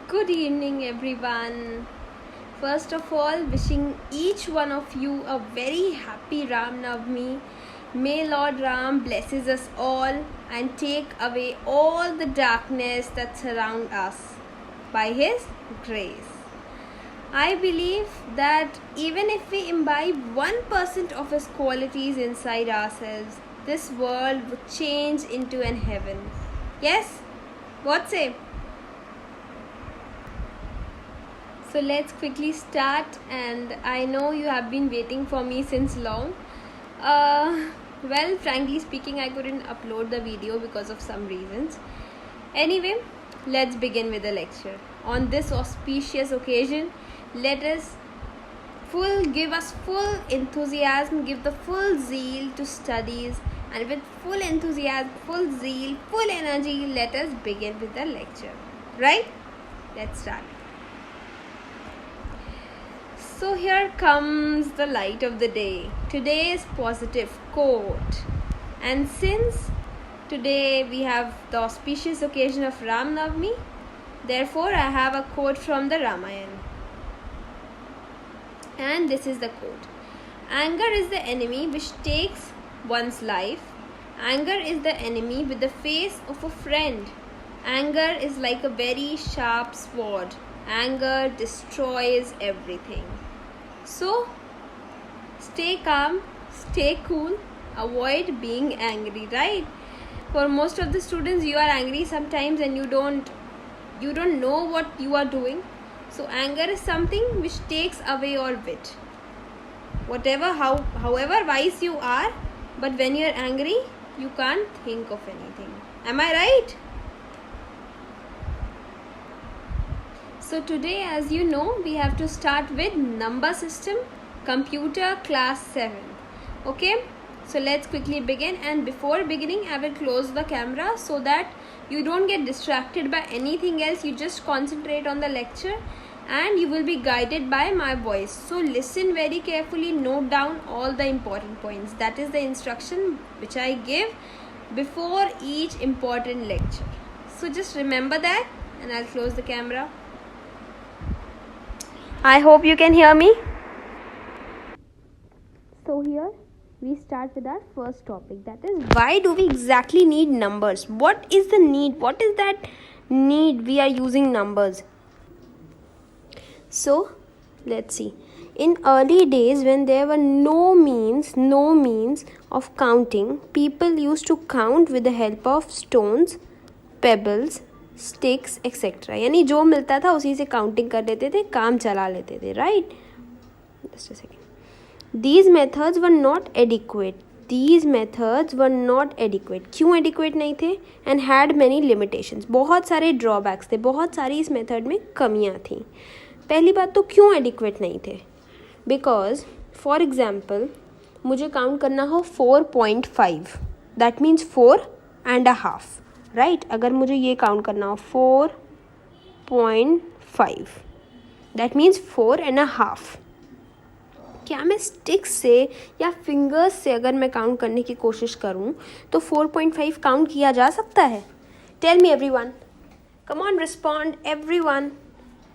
Good evening, everyone. First of all, wishing each one of you a very happy Ram Navami. May Lord Ram blesses us all and take away all the darkness that surround us by His grace. I believe that even if we imbibe 1% of His qualities inside ourselves, this world would change into an heaven. Yes? What say? So let's quickly start, and I know you have been waiting for me since long. Well, frankly speaking, I couldn't upload the video because of some reasons. Anyway, let's begin with the lecture. On this auspicious occasion, let us give us full enthusiasm, give the full zeal to studies, and with full enthusiasm, full zeal, full energy, let us begin with the lecture. Right? Let's start. So here comes the light of the day. Today's positive quote. And since today we have the auspicious occasion of Ram Navami, therefore I have a quote from the Ramayana. And this is the quote. Anger is the enemy which takes one's life. Anger is the enemy with the face of a friend. Anger is like a very sharp sword. Anger destroys everything. So, stay calm, stay cool, avoid being angry, right? For most of the students, you are angry sometimes and you don't know what you are doing. So, anger is something which takes away your wit. However wise you are, but when you are angry, you can't think of anything. Am I right? So today, as you know, we have to start with number system, computer class 7. Okay, so let's quickly begin, and before beginning I will close the camera so that you don't get distracted by anything else. You just concentrate on the lecture and you will be guided by my voice. So listen very carefully, note down all the important points. That is the instruction which I give before each important lecture. So just remember that, and I'll close the camera. I hope you can hear me. So here we start with our first topic, that is, why do we exactly need numbers? What is the need? What is that need we are using numbers? So let's see. In early days, when there were no means of counting, people used to count with the help of stones, pebbles, sticks etcetera, यानी जो मिलता था उसी से counting कर लेते थे, काम चला लेते थे, right? Just a second. These methods were not adequate. क्यों एडिक्वेट नहीं थे? And had many limitations. बहुत सारे ड्रॉबैक्स थे, बहुत सारी इस मेथड में कमियां थी. पहली बात तो क्यों एडिक्वेट नहीं थे? बिकॉज फॉर एग्जाम्पल मुझे काउंट करना हो 4.5, दैट मीन्स 4.5, राइट? अगर मुझे ये काउंट करना हो 4.5, दैट मीन्स 4.5. क्या मैं स्टिक्स से या फिंगर्स से अगर मैं काउंट करने की कोशिश करूं तो 4.5 काउंट किया जा सकता है? Tell me everyone, come on respond everyone.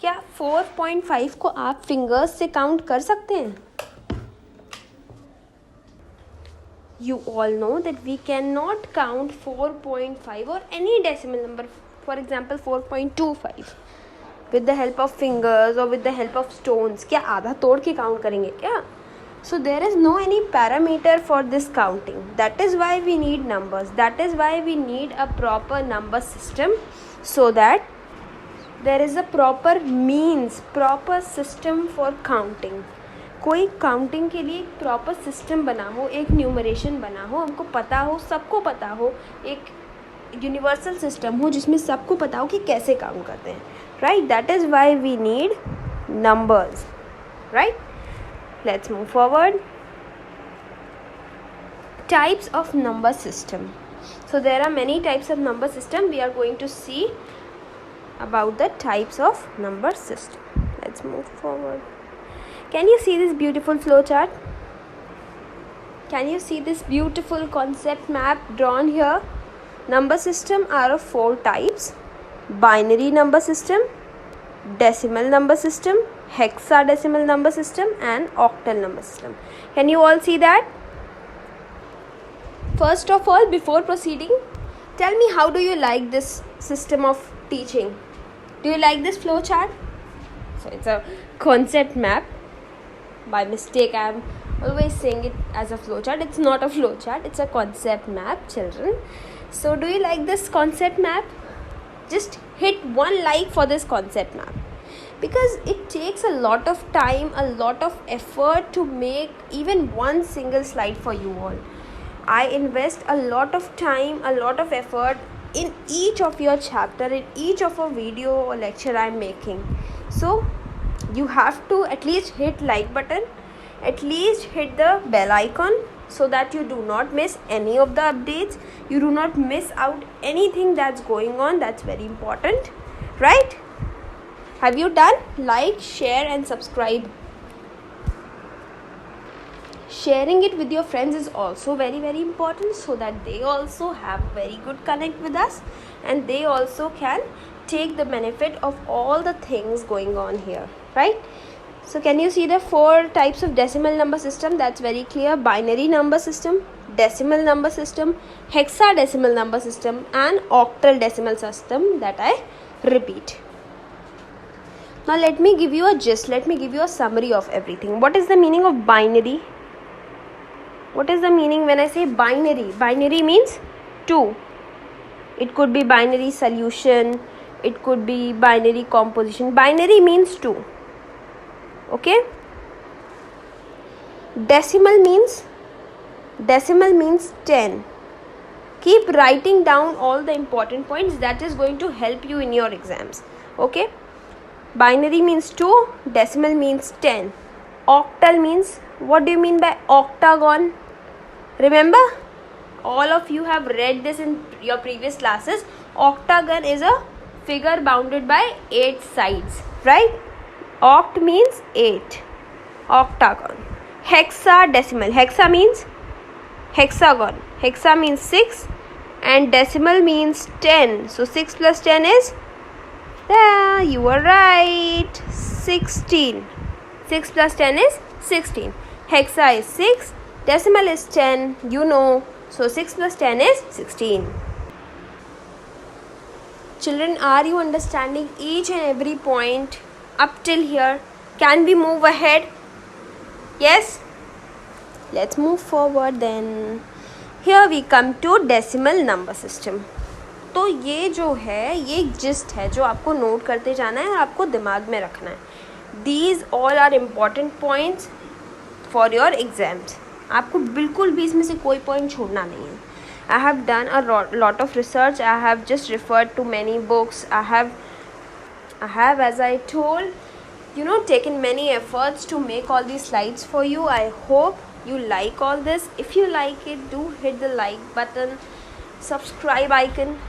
क्या 4.5 को आप फिंगर्स से काउंट कर सकते हैं? You all know that we cannot count 4.5 or any decimal number, for example 4.25, with the help of fingers or with the help of stones. क्या आधा तोड़ के काउंट करेंगे क्या? So there is no any parameter for this counting. That is why we need numbers. That is why we need a proper number system, so that there is a proper means, proper system for counting. कोई counting के लिए एक proper system बना हो, एक numeration बना हो, हमको पता हो, सबको पता हो, एक यूनिवर्सल सिस्टम हो जिसमें सबको पता हो कि कैसे काउंट करते हैं, right? That is why we need numbers, right? Let's move forward. Types of number system. So there are many types of number system. We are going to see about the types of number system. Let's move forward. Can you see this beautiful flow chart? Can you see this beautiful concept map drawn here? Number system are of 4 types: binary number system, decimal number system, hexadecimal number system, and octal number system. Can you all see that? First of all, before proceeding, tell me, how do you like this system of teaching? Do you like this flow chart? So it's a concept map. By mistake, I am always saying it as a flow chart. It's not a flow chart, it's a concept map, children. So do you like this concept map? Just hit one like for this concept map, because it takes a lot of time, a lot of effort to make even one single slide for you all. I invest a lot of time, a lot of effort in each of your chapter, in each of a video or lecture I am making. So you have to at least hit like button, at least hit the bell icon, so that you do not miss any of the updates, you do not miss out anything that's going on. That's very important, right? Have you done? Like, share and subscribe. Sharing it with your friends is also very, very important, so that they also have very good connect with us and they also can take the benefit of all the things going on here, right? So can you see the 4 types of decimal number system? That's very clear. Binary number system, decimal number system, hexadecimal number system, and octal decimal system, that I repeat. Now let me give you a gist, let me give you a summary of everything. What is the meaning of binary? What is the meaning when I say binary? Binary means 2. It could be binary solution, it could be binary composition. Binary means 2. Okay? Decimal means 10. Keep writing down all the important points. That is going to help you in your exams. Okay? Binary means 2, decimal means 10. Octal means, what do you mean by octagon? Remember, all of you have read this in your previous classes. Octagon is a figure bounded by 8 sides, right? Oct means 8. Octagon. Hexadecimal. Hexa means hexagon. Hexa means 6 and decimal means 10. So 6 plus 10 is, you were right, 16. 6 plus 10 is 16. Hexa is 6, decimal is 10, you know. So 6 plus 10 is 16. Children, are you understanding each and every point up till here? Can we move ahead? Yes? Let's move forward then. Here we come to decimal number system. तो ये जो है, ये एक gist है जो आपको note करते जाना है और आपको दिमाग में रखना है. These all are important points for your exams. आपको बिल्कुल भी इसमें से कोई पॉइंट छोड़ना नहीं है. I have done a lot of research. I have just referred to many books. I have, as I told, taken many efforts to make all these slides for you. I hope you like all this. If you like it, do hit the like button, subscribe icon.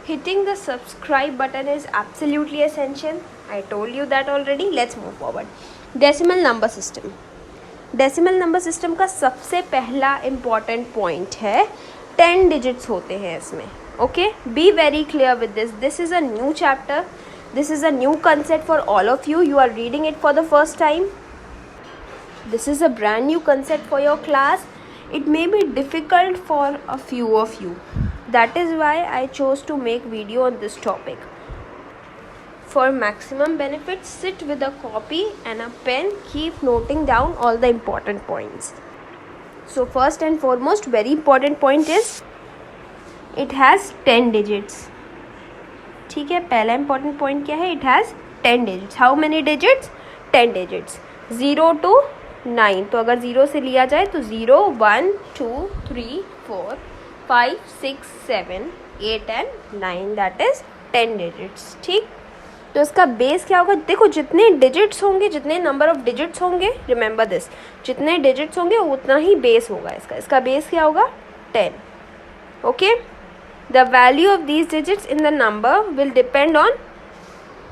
Hitting the subscribe button is absolutely essential. I told you that already. Let's move forward. Decimal number system. Decimal number system का सबसे पहला important point है 10 digits होते हैं इसमें. Okay? Be very clear with this. This is a new chapter. This is a new concept for all of you. You are reading it for the first time. This is a brand new concept for your class. It may be difficult for a few of you. That is why I chose to make video on this topic. For maximum benefit, sit with a copy and a pen. Keep noting down all the important points. So first and foremost, very important point is it has 10 digits. ठीक है, पहला important point क्या है? It has 10 digits. How many digits? 10 digits. 0 to 9. तो अगर 0 से लिया जाए तो 0, 1, 2, 3, 4, 5, 6, 7, 8 and 9. That is 10 digits. ठीक. तो इसका बेस क्या होगा? देखो, जितने डिजिट्स होंगे, जितने नंबर ऑफ डिजिट्स होंगे, रिमेंबर दिस, जितने डिजिट्स होंगे उतना ही बेस होगा इसका बेस क्या होगा? 10. Okay. The value of these digits in the number will depend on,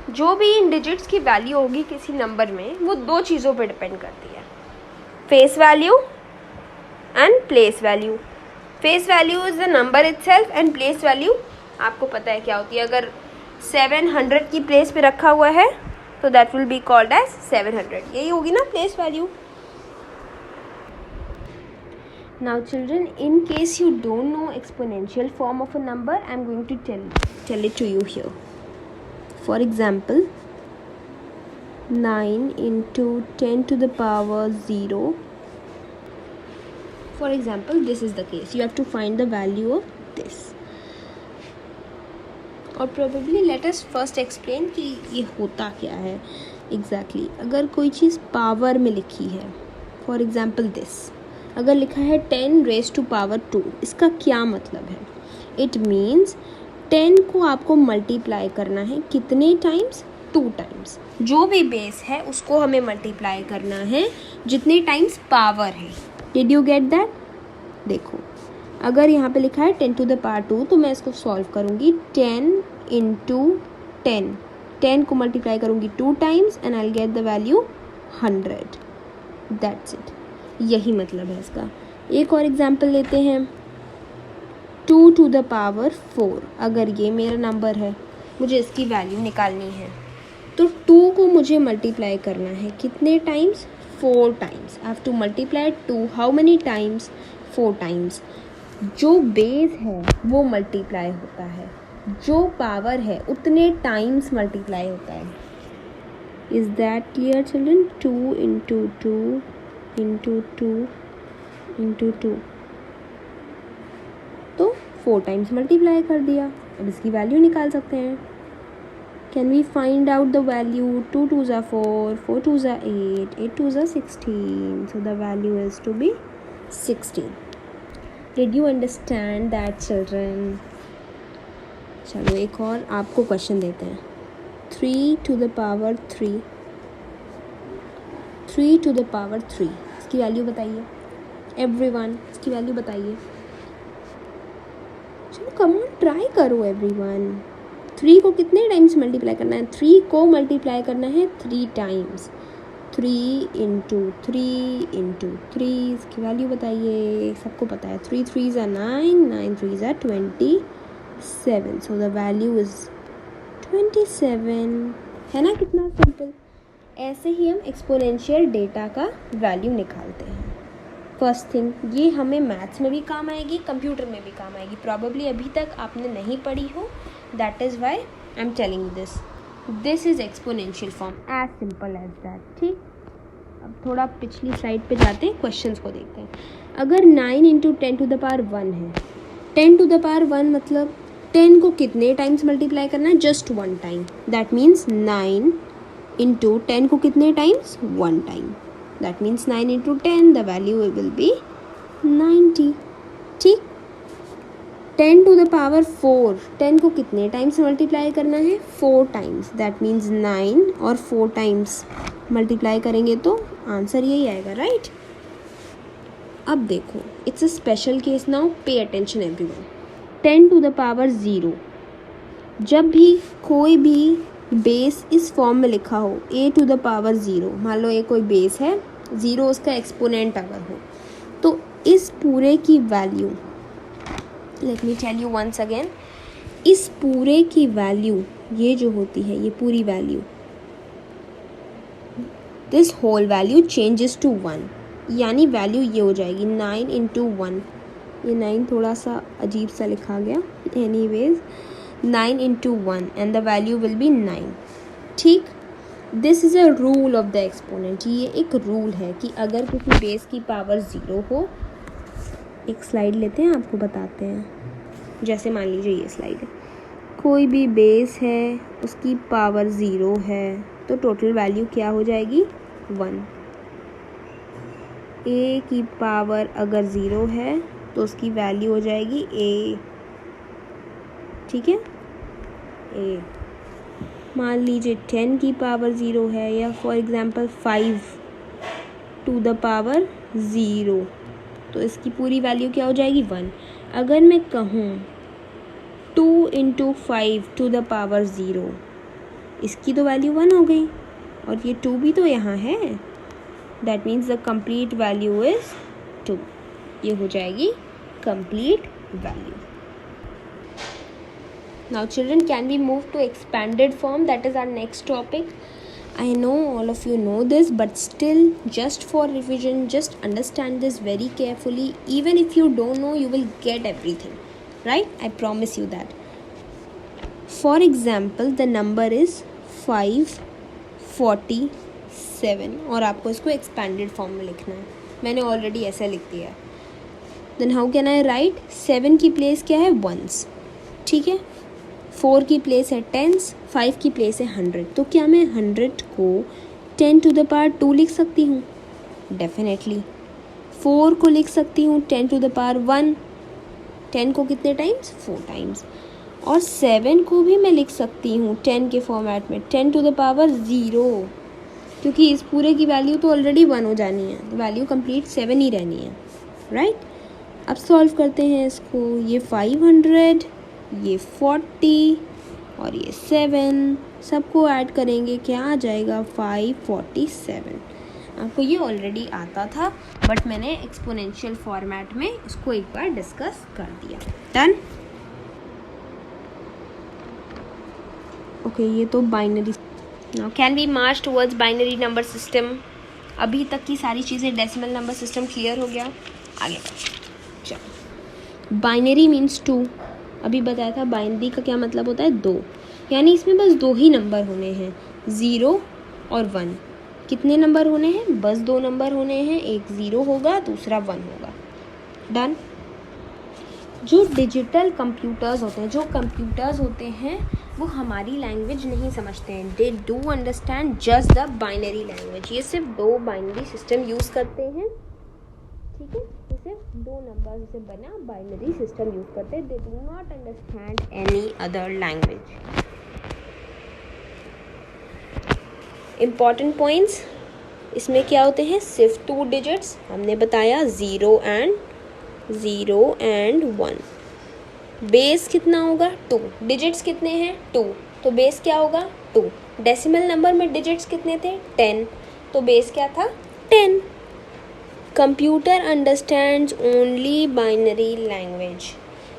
जो भी इन डिजिट्स की वैल्यू होगी किसी नंबर में, वो 2 चीज़ों पर डिपेंड करती है, face value and place value. Face value is the number itself and place value आपको पता है क्या होती है. अगर 700 की प्लेस पे रखा हुआ है, तो that will be called as 700. यही होगी ना place value. Now children, in case you don't know exponential form of a number, I am going to tell it to you here. For example, 9 into 10 to the power 0. For example, this is the case. You have to find the value of this. और probably let us first explain कि ये होता क्या है exactly. अगर कोई चीज़ power में लिखी है, for example this, अगर लिखा है 10 raised to power 2, इसका क्या मतलब है? It means 10 को आपको मल्टीप्लाई करना है कितने टाइम्स? 2 टाइम्स. जो भी बेस है उसको हमें मल्टीप्लाई करना है जितने टाइम्स पावर है. Did you get that? देखो, अगर यहाँ पे लिखा है 10 to the power 2, तो मैं इसको सॉल्व करूँगी 10 into 10. 10 को मल्टीप्लाई करूँगी 2 times and I will get the value 100. That's it. यही मतलब है इसका. एक और एग्जाम्पल लेते हैं. 2 to the power 4. अगर ये मेरा नंबर है, मुझे इसकी वैल्यू निकालनी है, तो 2 को मुझे मल्टीप्लाई करना है कितने times? 4 times. I have to multiply 2 how many times? 4 times. जो बेस है वो मल्टीप्लाई होता है, जो पावर है उतने टाइम्स मल्टीप्लाई होता है. Is that clear children? 2 into 2 into 2 into 2, तो 4 टाइम्स मल्टीप्लाई कर दिया. अब इसकी वैल्यू निकाल सकते हैं. Can we find out the value? 2 2s are 4, 4 2s are 8, 8 2s are 16, so the value is to be 16. Did you understand that children? चलो एक और आपको क्वेश्चन देते हैं. 3 to the power 3, 3 to the power 3, इसकी वैल्यू बताइए. Everyone इसकी value बताइए. चलो कम ऑन, ट्राई करो एवरीवन. 3 को कितने टाइम्स मल्टीप्लाई करना है? 3 को मल्टीप्लाई करना है 3 टाइम्स. 3 into 3 into 3, इसकी वैल्यू बताइए. सबको पता है 3 3s are 9, 9 3s are 27, so the value is 27. है ना कितना सिंपल. ऐसे ही हम एक्सपोनेंशियल डेटा का वैल्यू निकालते हैं. फर्स्ट थिंग, ये हमें मैथ्स में भी काम आएगी, कंप्यूटर में भी काम आएगी. प्रॉबेबली अभी तक आपने नहीं पढ़ी हो, that is why I am telling this. This is exponential form, as simple as that. ठीक, अब थोड़ा पिछली स्लाइड पे जाते हैं, क्वेश्चंस को देखते हैं. अगर 9 into 10 to the power 1 है, 10 to the power 1 मतलब 10 को कितने टाइम्स मल्टीप्लाई करना है? Just 1 time. That means 9 into 10 को कितने times? 1 time. That means 9 into 10, the value will be 90. ठीक. 10 to the power 4, 10 को कितने टाइम्स मल्टीप्लाई करना है? 4 टाइम्स. दैट मीन्स 9 और 4 टाइम्स मल्टीप्लाई करेंगे तो आंसर यही आएगा, राइट? अब देखो, it's a special case. Now pay attention everyone. 10 to the power 0, जब भी कोई भी बेस इस फॉर्म में लिखा हो, a to the power 0, मान लो ये कोई बेस है, 0 उसका एक्सपोनेंट अगर हो, तो इस पूरे की value, let me tell you once again, इस पूरे की वैल्यू ये जो होती है, ये पूरी value, this whole value changes to 1. यानी वैल्यू ये हो जाएगी 9 into 1. ये 9 थोड़ा सा अजीब सा लिखा गया, anyways 9 into 1 and the value will be 9. ठीक. This is a rule of the exponent. ये एक रूल है कि अगर किसी बेस की पावर 0 हो, एक स्लाइड लेते हैं, आपको बताते हैं. जैसे मान लीजिए ये स्लाइड है, कोई भी बेस है, उसकी पावर 0 है, तो टोटल वैल्यू क्या हो जाएगी? 1. a की पावर अगर 0 है तो उसकी वैल्यू हो जाएगी a. ठीक है, a. मान लीजिए 10 की पावर 0 है, या for example 5 to the power 0, तो इसकी पूरी वैल्यू क्या हो जाएगी? 1. अगर मैं कहूँ 2 into 5 to the पावर 0, इसकी तो वैल्यू 1 हो गई, और ये 2 भी तो यहाँ है. That means the complete value is 2. ये हो जाएगी complete value. Now children, can we move to expanded form? That is our next topic. I know all of you know this, but still, just for revision, just understand this very carefully. Even if you don't know, you will get everything, right? I promise you that. For example, the number is 547 और आपको इसको expanded form में लिखना है. मैंने already ऐसा लिख दिया. Then how can I write? 7 की place क्या है? ones. ठीक है. 4 की place है tens, 5 की place है 100. तो क्या मैं 100 को 10 to the power 2 लिख सकती हूँ? Definitely. 4 को लिख सकती हूँ 10 to the power 1. 10 को कितने टाइम्स? 4 टाइम्स. और 7 को भी मैं लिख सकती हूँ 10 के फॉर्मेट में 10 to the power 0, क्योंकि इस पूरे की वैल्यू तो ऑलरेडी 1 हो जानी है. वैल्यू कंप्लीट 7 ही रहनी है, राइट? अब सॉल्व करते हैं इसको. ये 500, ये 40 और ये 7 सबको ऐड करेंगे, क्या आ जाएगा? 547. आपको ये ऑलरेडी आता था, बट मैंने एक्सपोनेंशियल फॉर्मेट में इसको एक बार डिस्कस कर दिया. डन. ओके, ये तो binary. Now can we march towards binary number system? अभी तक की सारी चीज़ें डेसिमल नंबर सिस्टम क्लियर हो गया. आगे चलो. Binary means 2. अभी बताया था बाइनरी का क्या मतलब होता है? 2. यानी इसमें बस 2 ही नंबर होने हैं, 0 और 1. कितने नंबर होने हैं? बस 2 नंबर होने हैं. एक 0 होगा, दूसरा 1 होगा. डन. जो डिजिटल कंप्यूटर्स होते हैं वो हमारी लैंग्वेज नहीं समझते हैं. They do understand just the binary language. ये सिर्फ 2 बाइनरी सिस्टम यूज़ करते हैं, ठीक है? ये सिर्फ 2 नंबर से बना बाइनरी सिस्टम यूज़ करते हैं. They do not understand any other language. Important points इसमें क्या होते हैं? सिर्फ 2 डिजिट्स. हमने बताया 0 एंड 1. बेस कितना होगा? 2. डिजिट्स कितने हैं? 2. तो बेस क्या होगा? 2. डेसिमल नंबर में डिजिट्स कितने थे? 10. तो बेस क्या था? 10. Computer understands only binary language.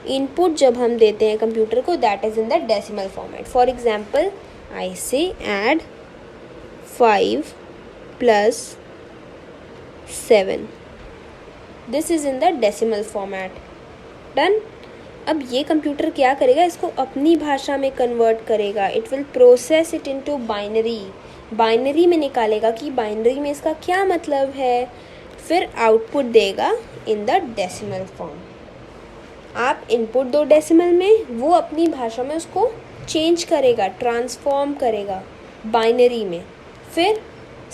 Input जब हम देते हैं कंप्यूटर को, that is in the decimal format. For example, I say add 5 + 7. This is in the decimal format. Done. अब ये कंप्यूटर क्या करेगा? इसको अपनी भाषा में कन्वर्ट करेगा. It will process it into binary. Binary में निकालेगा कि बाइनरी में इसका क्या मतलब है, फिर आउटपुट देगा इन द डेसिमल फॉर्म. आप इनपुट दो डेसिमल में, वो अपनी भाषा में उसको चेंज करेगा, ट्रांसफॉर्म करेगा बाइनरी में, फिर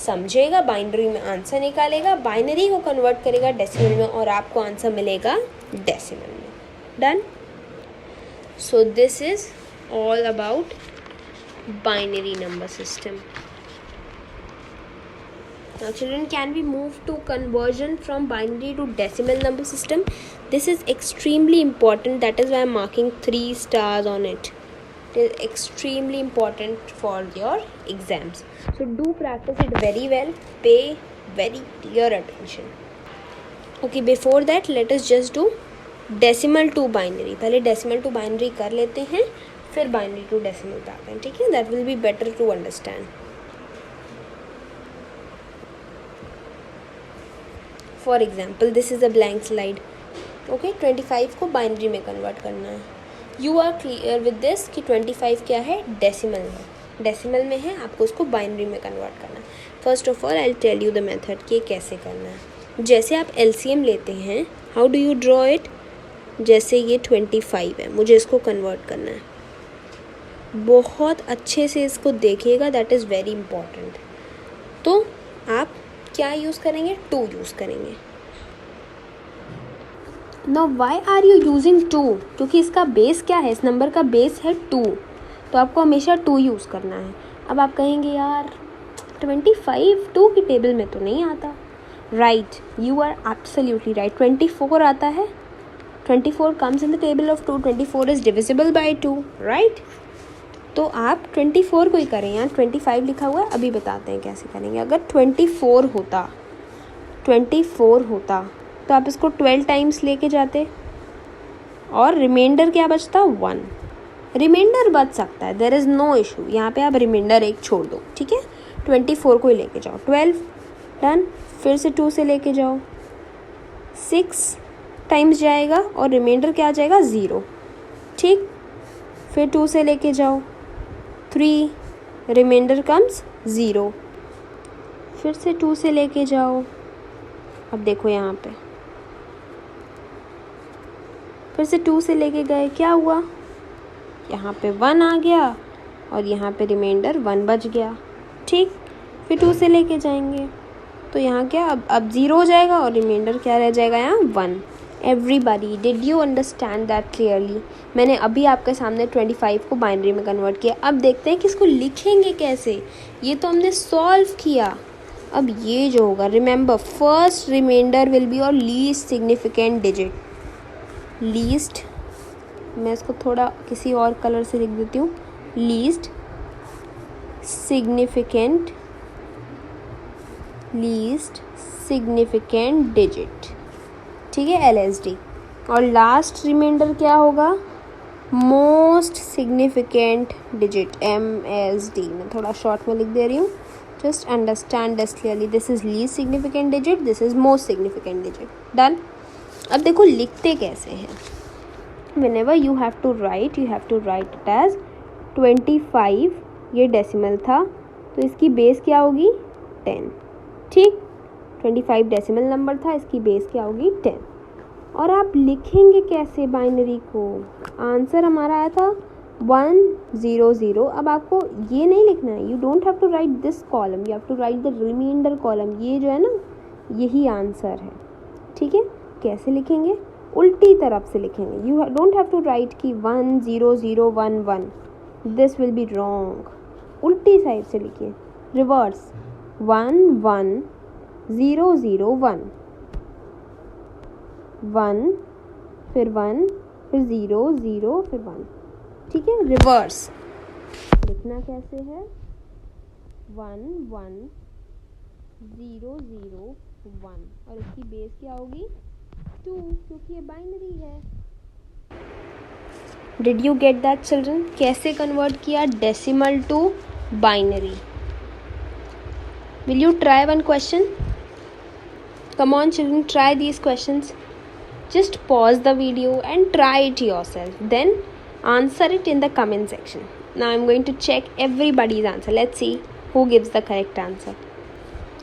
समझेगा, बाइनरी में आंसर निकालेगा, बाइनरी को कन्वर्ट करेगा डेसिमल में और आपको आंसर मिलेगा डेसिमल में. Done. So this is all about binary number system. Now children, can we move to conversion from binary to decimal number system? This is extremely important. That is why I am marking 3 stars on it. It is extremely important for your exams. So do practice it very well. Pay very clear attention. Okay, before that let us just do decimal to binary. पहले decimal to binary कर लेते हैं, फिर binary to decimal पे आते हैं, ठीक है? That will be better to understand. For example, this is a blank slide. Okay, 25 को बाइनरी में कन्वर्ट करना है. You are clear with this कि 25 क्या है? डेसिमल है. डेसिमल में है, आपको उसको बाइनरी में कन्वर्ट करना है. First of all I will tell you the method कि कैसे करना है. जैसे आप LCM लेते हैं, how do you draw it? जैसे ये 25 है, मुझे इसको कन्वर्ट करना है. बहुत अच्छे से इसको देखिएगा, दैट इज़ वेरी इम्पॉर्टेंट. तो आप क्या यूज़ करेंगे? 2 यूज़ करेंगे. Now why are you using 2? क्योंकि इसका बेस क्या है? इस नंबर का बेस है 2, तो आपको हमेशा 2 यूज़ करना है. अब आप कहेंगे यार 25 2 की टेबल में तो नहीं आता. Right, you are absolutely right. 24 आता है. 24 comes in the table of 2. 24 is divisible by 2, right? तो आप 24 को ही करें. यहाँ 25 लिखा हुआ है, अभी बताते हैं कैसे करेंगे. अगर 24 होता तो आप इसको 12 टाइम्स लेके जाते और रिमाइंडर क्या बचता? 1. रिमाइंडर बच सकता है, देयर इज़ नो इशू। यहाँ पे आप रिमाइंडर एक छोड़ दो, ठीक है। 24 को ही लेके जाओ, 12 डन। फिर से 2 से लेके जाओ, 6 टाइम्स जाएगा और रिमाइंडर क्या आ जाएगा 0, ठीक। फिर 2 से लेके जाओ, 3 रिमाइंडर कम्स 0। फिर से 2 से लेके जाओ, अब देखो यहाँ पे फिर से 2 से लेके गए, क्या हुआ, यहाँ पे 1 आ गया और यहाँ पे रिमाइंडर 1 बच गया, ठीक। फिर 2 से लेके जाएंगे तो यहाँ क्या अब 0 हो जाएगा और रिमाइंडर क्या रह जाएगा यहाँ 1। Everybody did you understand that clearly? मैंने अभी आपके सामने 25 को बाइनरी में कन्वर्ट किया। अब देखते हैं कि इसको लिखेंगे कैसे। ये तो हमने सॉल्व किया। अब ये जो होगा, remember first remainder will be और लीस्ट सिग्निफिकेंट डिजिट। लीस्ट, मैं इसको थोड़ा किसी और कलर से लिख देती हूँ, लीस्ट सिग्निफिकेंट डिजिट, ठीक है, LSD। और लास्ट रिमाइंडर क्या होगा, मोस्ट सिग्निफिकेंट डिजिट, MSD। मैं थोड़ा शॉर्ट में लिख दे रही हूँ, just understand this clearly. This is least significant digit, this is most significant digit, done. अब देखो लिखते कैसे हैं। whenever you have to write it as 25, ये डेसिमल था तो इसकी बेस क्या होगी 10, ठीक। 25 डेसिमल नंबर था, इसकी बेस क्या होगी 10। और आप लिखेंगे कैसे बाइनरी को? आंसर हमारा आया था 100। अब आपको ये नहीं लिखना है, you don't have to write this column, you have to write the remainder column. ये जो है ना, यही आंसर है, ठीक है। कैसे लिखेंगे? उल्टी तरफ से लिखेंगे। You don't have to write कि 10011, दिस विल बी रॉन्ग। उल्टी साइड से लिखिए, रिवर्स, 11001, 1 फिर 1 फिर 0 0 फिर 1, ठीक है। रिवर्स लिखना कैसे है, 11001 और इसकी बेस क्या होगी 2, क्योंकि ये बाइनरी है। Did you get that children? कैसे कन्वर्ट किया decimal to binary? Will you try one question? Come on children, try these questions. Just pause the video and try it yourself. Then answer it in the comment section. Now I'm going to check everybody's answer. Let's see who gives the correct answer.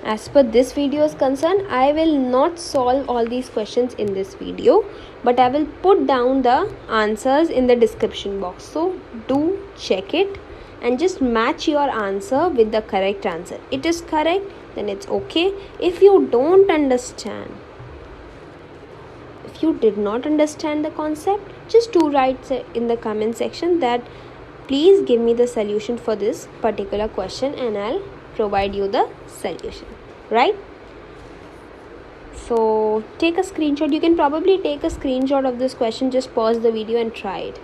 As per this video is concerned, I will not solve all these questions in this video, but I will put down the answers in the description box. So do check it and just match your answer with the correct answer. It is correct, then it's okay. If you don't understand, if you did not understand the concept, just do write in the comment section that please give me the solution for this particular question and I'll provide you the solution, right? So take a screenshot. You can probably take a screenshot of this question. Just pause the video and try it.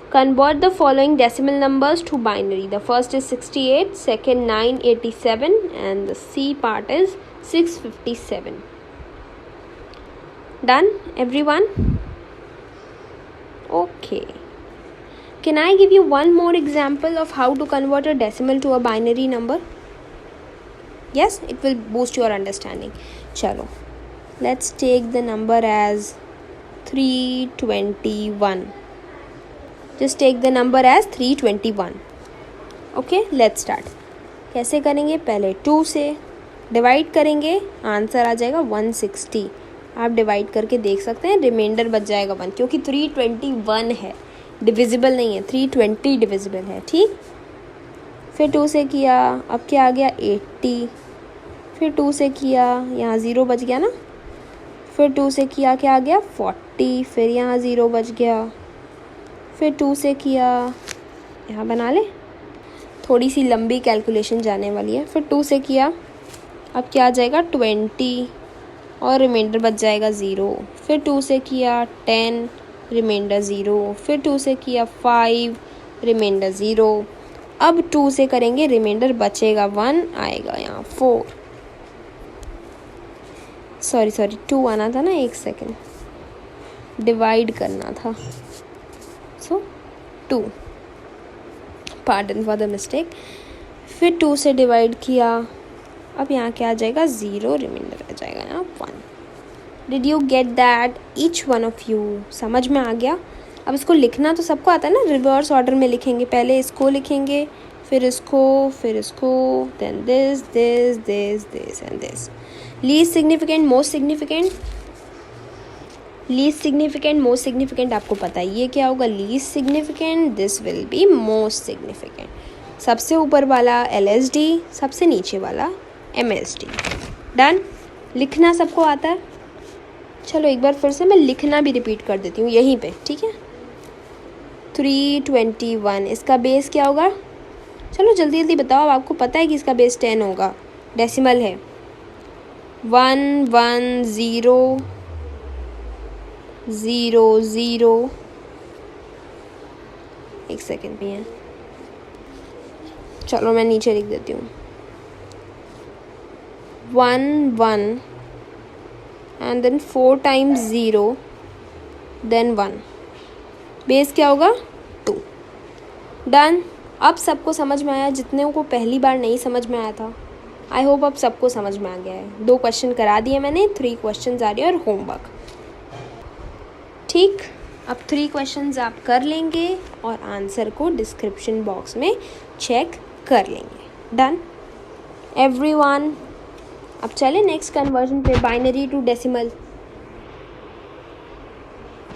Convert the following decimal numbers to binary. The first is 68, second 987 and the C part is 657. Done, everyone? Okay. Can I give you one more example of how to convert a decimal to a binary number? Yes, it will boost your understanding. Chalo, let's take the number as 321. Just take the number as 321. Okay, let's start. कैसे करेंगे? पहले 2 से divide करेंगे, answer आ जाएगा 160. आप divide करके देख सकते हैं, रिमाइंडर बच जाएगा 1, क्योंकि 321 है, डिविजिबल नहीं है, 320 डिविजिबल है, ठीक। फिर 2 से किया, अब क्या आ गया 80. फिर 2 से किया, यहाँ 0 बच गया ना. फिर 2 से किया, क्या आ गया 40. फिर यहाँ 0 बच गया. फिर 2 से किया, यहाँ बना ले, थोड़ी सी लंबी कैलकुलेशन जाने वाली है. फिर 2 से किया, अब क्या आ जाएगा 20 और रिमाइंडर बच जाएगा 0. फिर 2 से किया 10, रिमाइंडर 0. फिर 2 से किया 5, रिमाइंडर 0. अब 2 से करेंगे, रिमाइंडर बचेगा 1, आएगा यहाँ 4. सॉरी 2 आना था ना, 1 सेकेंड, डिवाइड करना था. सो 2, पार्डन फॉर द मिस्टेक। फिर 2 से डिवाइड किया, अब यहाँ क्या आ जाएगा 0, रिमाइंडर आ जाएगा यहाँ 1। Did you get that each one of you? समझ में आ गया? अब इसको लिखना तो सबको आता है ना, रिवर्स ऑर्डर में लिखेंगे, पहले इसको लिखेंगे, फिर इसको, then this this this this and this. Least significant, most significant. Least significant, most significant आपको पता है ये क्या होगा, least significant, this will be most significant. सबसे ऊपर वाला LSD, सबसे नीचे वाला MSD। डन? लिखना सबको आता है? चलो एक बार फिर से मैं लिखना भी रिपीट कर देती हूँ यहीं पे, ठीक है। 321, इसका बेस क्या होगा? चलो जल्दी जल्दी बताओ, आपको पता है कि इसका बेस 10 होगा, डेसिमल है। 1 1 0 0 0, एक सेकेंड भी है, चलो मैं नीचे लिख देती हूँ। 1 1 and then 4 times 0 then 1, base क्या होगा 2। डन? अब सबको समझ में आया, जितने को पहली बार नहीं समझ में आया था, आई होप अब सबको समझ में आ गया है। 2 क्वेश्चन करा दिए मैंने, 3 क्वेश्चन आ रही है और होमवर्क, ठीक। अब 3 क्वेश्चंस आप कर लेंगे और आंसर को डिस्क्रिप्शन बॉक्स में चेक कर लेंगे। Done everyone? अब चले नेक्स्ट कन्वर्जन पे, बाइनरी टू डेसिमल।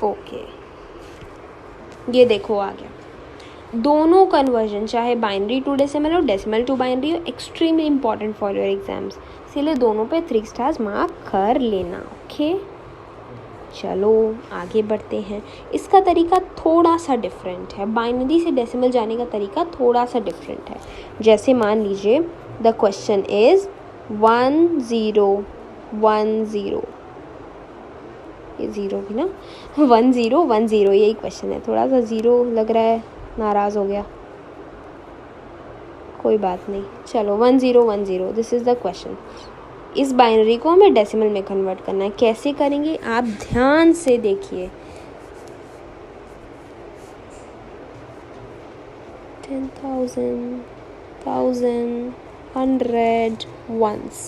ओके, ये देखो आ गया। दोनों कन्वर्जन, चाहे बाइनरी टू डेसिमल हो, डेसिमल टू बाइनरी हो, extremely important for your exams, इसीलिए दोनों पे 3 स्टार्स मार्क कर लेना। ओके चलो आगे बढ़ते हैं। इसका तरीका थोड़ा सा डिफरेंट है, बाइनरी से डेसिमल जाने का तरीका थोड़ा सा डिफरेंट है। जैसे मान लीजिए द क्वेश्चन इज़ 1 0 1 0, ये 0 भी ना, 1 0 1 0, यही क्वेश्चन है। थोड़ा सा 0 लग रहा है, नाराज़ हो गया, कोई बात नहीं, चलो 1 0 1 0, दिस इज़ द क्वेश्चन। इस बाइनरी को हमें डेसिमल में कन्वर्ट करना है। कैसे करेंगे आप ध्यान से देखिए। 10,000 1000 100 ones,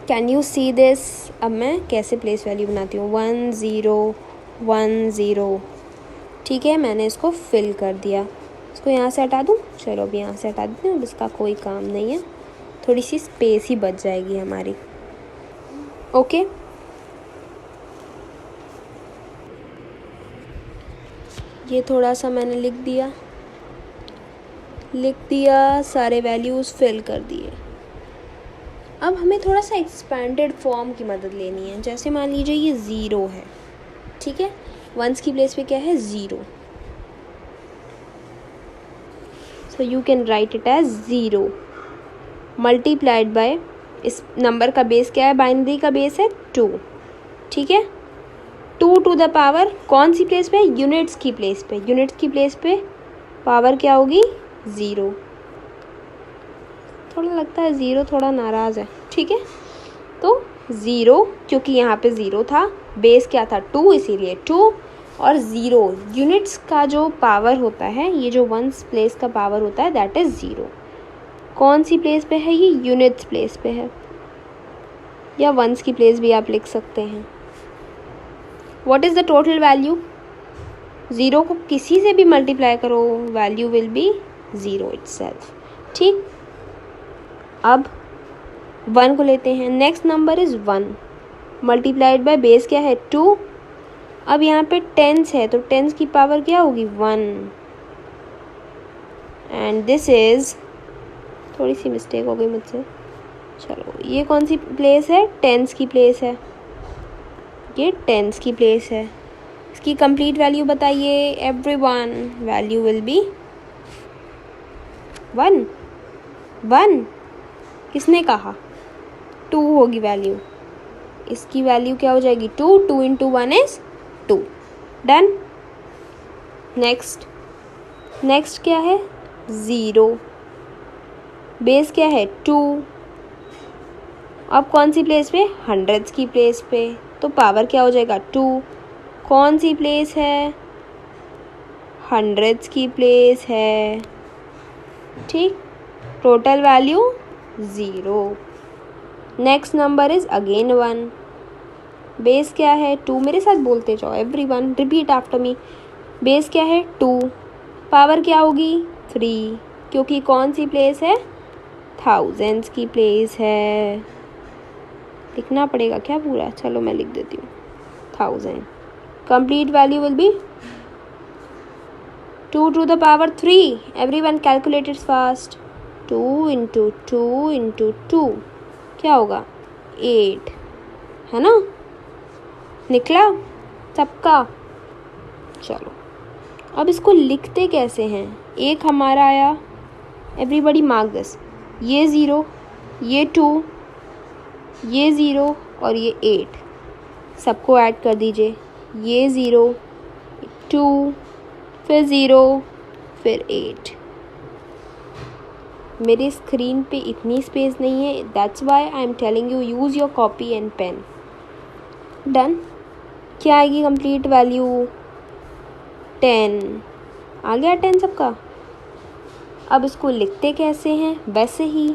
can you see this? अब मैं कैसे प्लेस वैल्यू बनाती हूँ, 1 0 1 0, ठीक है। मैंने इसको फिल कर दिया, इसको यहाँ से हटा दूँ, चलो अभी यहाँ से हटा देती हूँ, इसका कोई काम नहीं है, थोड़ी सी स्पेस ही बच जाएगी हमारी। ओके ये थोड़ा सा मैंने लिख दिया, सारे वैल्यूज़ फिल कर दिए। अब हमें थोड़ा सा एक्सपेंडेड फॉर्म की मदद लेनी है। जैसे मान लीजिए ये 0 है, ठीक है, वंस की प्लेस पे क्या है 0, so you can write it as 0 multiplied by, इस नंबर का बेस क्या है, बाइनरी का बेस है 2, ठीक है। 2 टू द पावर कौन सी प्लेस पे, यूनिट्स की प्लेस पे, यूनिट्स की प्लेस पे पावर क्या होगी 0। थोड़ा लगता है 0 थोड़ा नाराज़ है, ठीक है। तो 0, क्योंकि यहाँ पे 0 था, बेस क्या था 2, इसीलिए 2, और 0 यूनिट्स का जो पावर होता है, ये जो वंस प्लेस का पावर होता है दैट इज़ 0। कौन सी प्लेस पे है, ये यूनिट्स प्लेस पे है, या वंस की प्लेस भी आप लिख सकते हैं। What is the total value, 0 को किसी से भी मल्टीप्लाई करो, वैल्यू विल बी 0 इटसेल्फ, ठीक। अब 1 को लेते हैं, next number is 1 multiplied by base क्या है 2। अब यहाँ पे टेंस है, तो टेंस की पावर क्या होगी 1, एंड दिस इज़, थोड़ी सी मिस्टेक हो गई मुझसे, चलो ये कौन सी प्लेस है, टेंस की प्लेस है, ये टेंस की प्लेस है। इसकी कंप्लीट वैल्यू बताइए एवरीवन, वैल्यू विल बी 1 1, किसने कहा 2 होगी वैल्यू, इसकी वैल्यू क्या हो जाएगी 2, 2 इंटू 1 इज़ 2। डन। नेक्स्ट क्या है 0, बेस क्या है 2, अब कौन सी प्लेस पे, हंड्रेड्स की प्लेस पे, तो पावर क्या हो जाएगा 2। कौन सी प्लेस है, हंड्रेड्स की प्लेस है, ठीक। Total value 0। Next number is again 1। Base क्या है 2, मेरे साथ बोलते जाओ everyone, repeat after me. Base क्या है 2, पावर क्या होगी 3, क्योंकि कौन सी प्लेस है, थाउजेंड्स की प्लेस है। लिखना पड़ेगा क्या पूरा, चलो मैं लिख देती हूँ 1000। Complete value will be 2 to the power 3। Everyone calculate it fast. 2 into 2 into 2 क्या होगा 8, है ना, निकला सबका। चलो अब इसको लिखते कैसे हैं, एक हमारा आया, एवरीबडी मार्क दिस, ये 0, ये 2, ये 0 और ये 8, सबको ऐड कर दीजिए। ये 0, 2, फिर 0, फिर 8। मेरे स्क्रीन पे इतनी स्पेस नहीं है, that's why I am telling you use your copy and pen. Done. क्या आएगी कंप्लीट वैल्यू 10। आ गया 10 सबका। अब इसको लिखते कैसे हैं, वैसे ही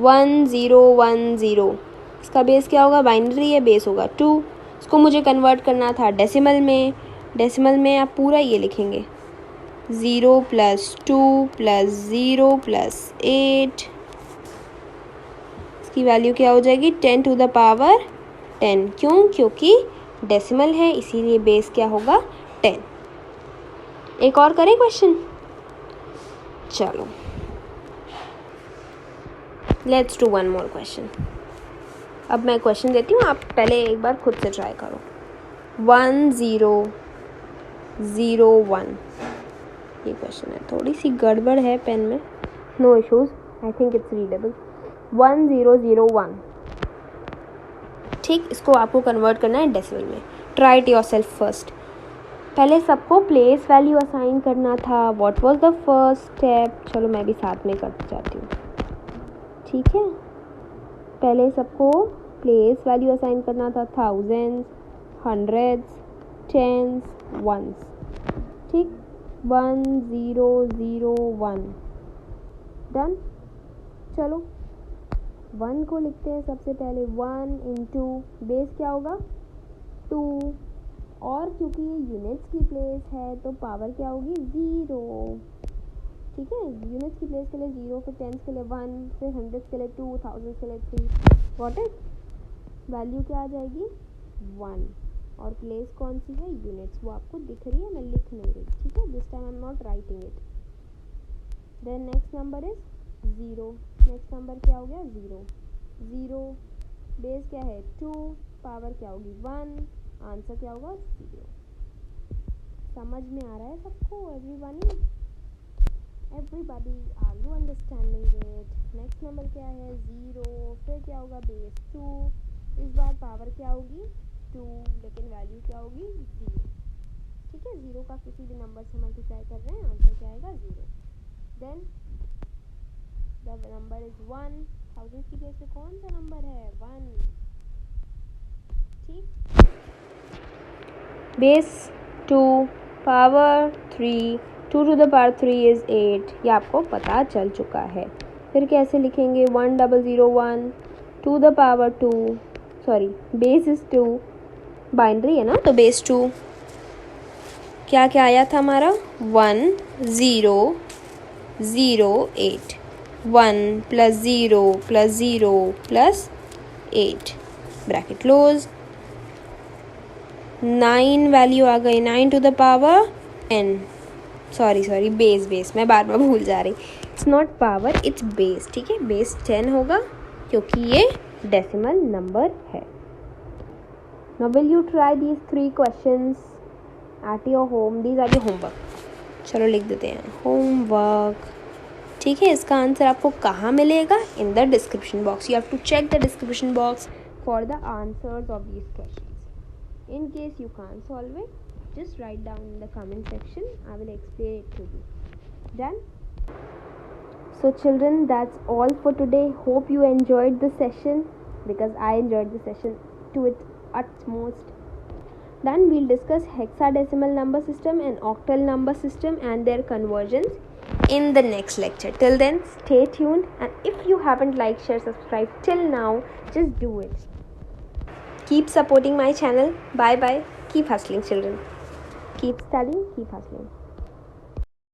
1 0 1 0। इसका बेस क्या होगा, बाइनरी है, बेस होगा 2। इसको मुझे कन्वर्ट करना था डेसिमल में। डेसिमल में आप पूरा ये लिखेंगे 0 + 2 + 0 + 8। इसकी वैल्यू क्या हो जाएगी 10 to the power 10। क्यों, क्योंकि डेसिमल है इसीलिए बेस क्या होगा 10। एक और करें क्वेश्चन, चलो let's do one more question. अब मैं क्वेश्चन देती हूँ, आप पहले एक बार खुद से ट्राई करो। 1 0 0 1 ये क्वेश्चन है, थोड़ी सी गड़बड़ है पेन में, no issues, I think it's readable. 1 0 0 1, ठीक। इसको आपको कन्वर्ट करना है डेसिमल में। Try it yourself first. पहले सबको प्लेस वैल्यू असाइन करना था। What was the first step, चलो मैं भी साथ में करती जाती हूँ, ठीक है। पहले सबको प्लेस वैल्यू असाइन करना था, थाउजेंड्स, हंड्रेड्स, टेंस, वंस, ठीक। 1 0 0 1 डन। चलो 1 को लिखते हैं सबसे पहले। 1 into बेस क्या होगा 2, और क्योंकि ये यूनिट्स की प्लेस है तो पावर क्या होगी 0, ठीक है। यूनिट्स की प्लेस के लिए 0, फिर टेंस के लिए 1, फिर हंड्रेड्स के लिए 2, थाउजेंड्स के लिए 3। व्हाट इज वैल्यू क्या आ जाएगी 1, और प्लेस कौन सी है यूनिट्स, वो आपको दिख रही है, मैं लिख नहीं रही, ठीक है। This time I am not writing it. Then next number is 0। Next number क्या हो गया 0 0। बेस क्या है 2, पावर क्या होगी 1, आंसर क्या होगा 0। समझ में आ रहा है सबको, everybody are you understanding it. Next number क्या है 0, फिर क्या होगा बेस 2, इस बार पावर क्या होगी 2, लेकिन वैल्यू क्या होगी 0, ठीक है। 0 का किसी भी नंबर से मल्टीप्लाई कर रहे हैं, आंसर क्या आएगा 0। Then the number is 1। Thousand की प्लेस पे कौन सा नंबर है 1, ठीक। Base 2, power 3, 2 to the power 3 is 8, ये आपको पता चल चुका है। फिर कैसे लिखेंगे 1 0 0 1 to the power 2, sorry base is 2, binary है ना, तो बेस 2 क्या क्या आया था हमारा 1 0 0 8, 1 + 0 + 0 + 8 ब्रैकेट क्लोज। 9 वैल्यू आ गई, 9 to the power 10, sorry base मैं बार बार भूल जा रही, it's not power it's base, ठीक है। बेस 10 होगा क्योंकि ये डेसिमल नंबर है। Now will you try these 3 questions at your home, these are your homework. चलो लिख देते हैं होमवर्क, ठीक है। इसका आंसर आपको कहाँ मिलेगा, in the description box. You have to check the description box for the answers of these questions. In case you can't solve it, just write down in the comment section, I will explain it to you. Done? So children, that's all for today. Hope you enjoyed the session, because I enjoyed the session to its utmost. Then we'll discuss hexadecimal number system and octal number system and their conversions in the next lecture. Till then, stay tuned, and if you haven't liked, share, subscribe till now, just do it. Keep supporting my channel. Bye bye. Keep hustling, children. Keep studying, keep hustling.